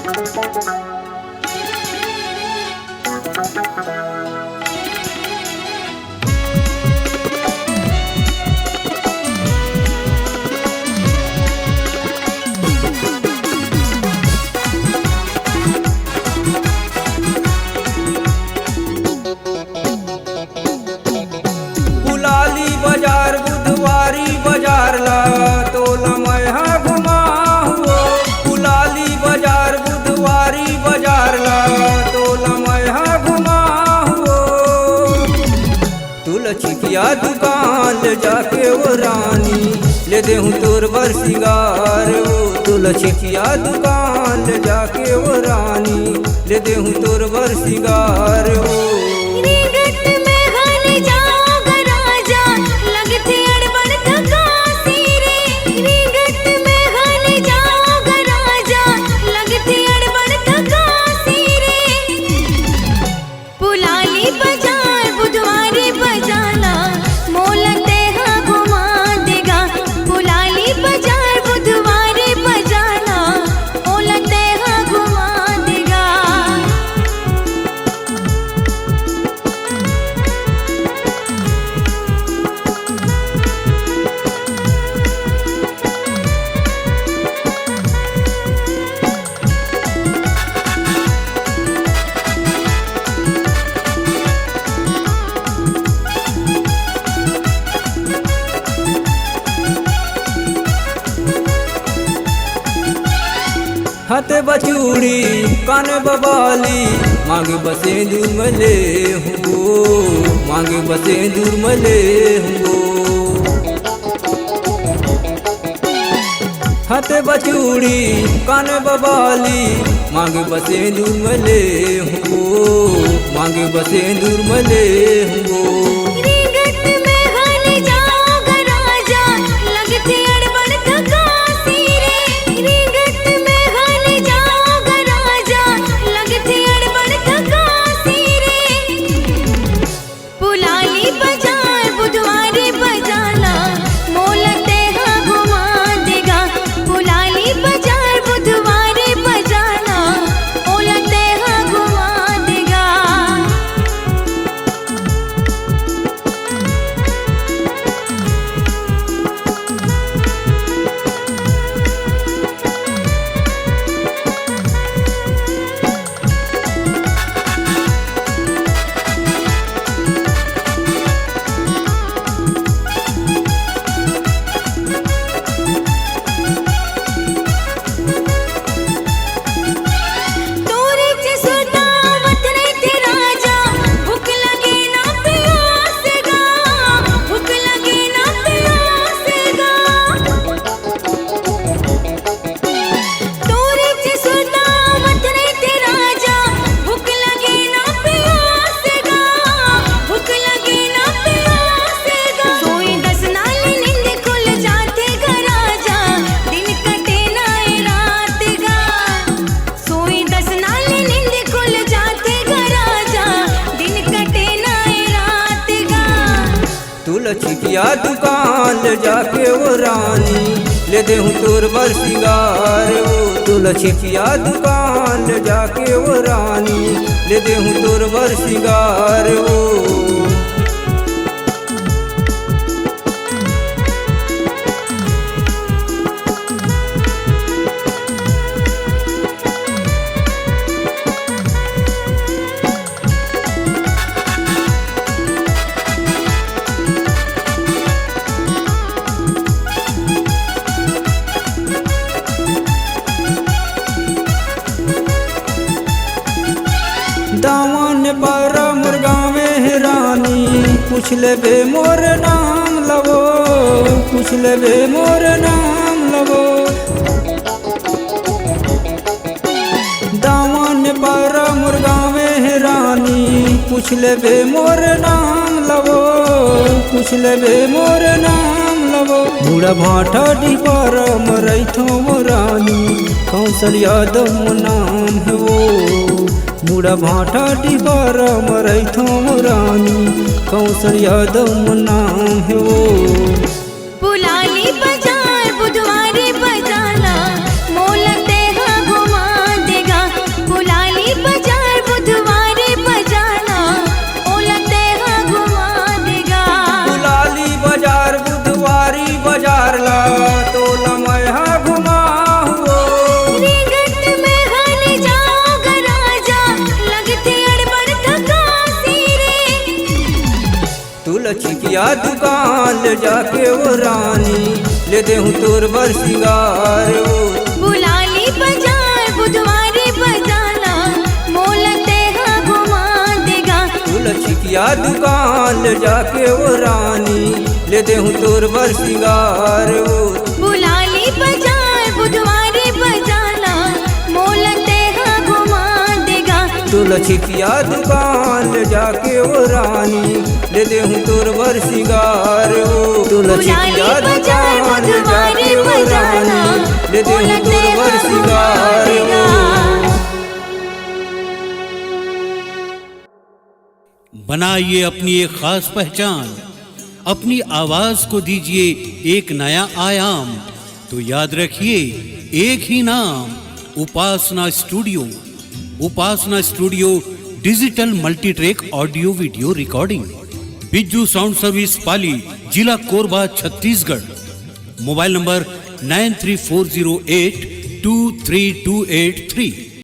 बुलाली बाजार बुधवारी बाजार ला तोला मैं घुमा हुआ। बुलाली बाजार बुधवारी बाजार ला तोला मैं घुमा हुआ। तुला छिकिया दुकान ले जाके वो रानी ले दे हूँ तोर बर सिंगार वो। तुला छिकिया दुकान ले जाके वो रानी ले दे हूँ तोर बर सिंगार वो। हाथे बचूड़ी कान बबाली मांगे बसे दूर मले हूँ। मांगे बसे दूर मले हूँ। हाथे बचूड़ी कान बबाली मांगे बसे दूर मले हूँ। मांगे बसे दूर मले हूँ। छिकिया दुकान ले जाके वो रानी ले दे हूँ तोर बर सिंगार वो। तुला छिकिया दुकान ले जाके वो रानी ले दे हूँ तोर बर सिंगार वो। दामन पर मुर्गा में रानी पूछ लेबे मोर नाम लवो। पूछ लेबे मोर नाम लवो। दामन पर मुर्गा में रानी पूछ लेबे मोर नाम लवो। पूछ लेबे मोर नाम लवो। बूढ़ा भाटा डी पर मरैथो रानी कौशल्या दम नाम है वो। बूढ़ा भाटा डी पर मरैथो रानी कौशल्या दम नाम है वो। बुलाली बाजार बुधवारी बजाना मोलक देहा घुमा देगा। छिकिया दुकान ले जाके वो रानी ले देहूँ तोर बर सिंगार वो। बुलाली बाजार बुधवारी बजाना मोलते हाँ घुमा देगा। तुल छिकिया दुकान ले जाके वो रानी ले देहूँ तोर बर सिंगार वो। बुलाली बाजार बुधवारी बजाना मोलते हाँ घुमा देगा। तुल छिकिया दुकान ले जाके वो रानी ले देहूँ तोर बर सिंगार वो। तुल छिकिया दुकान ले जाके वो रानी ले देहूँ तोर बर सिंगार वो। बनाइए अपनी एक खास पहचान, अपनी आवाज को दीजिए एक नया आयाम। तो याद रखिए एक ही नाम, Upasana studio. Upasana studio digital multitrack audio video recording, Bijju sound service Pali, जिला कोरबा, छत्तीसगढ़। Mobile number 9340823283।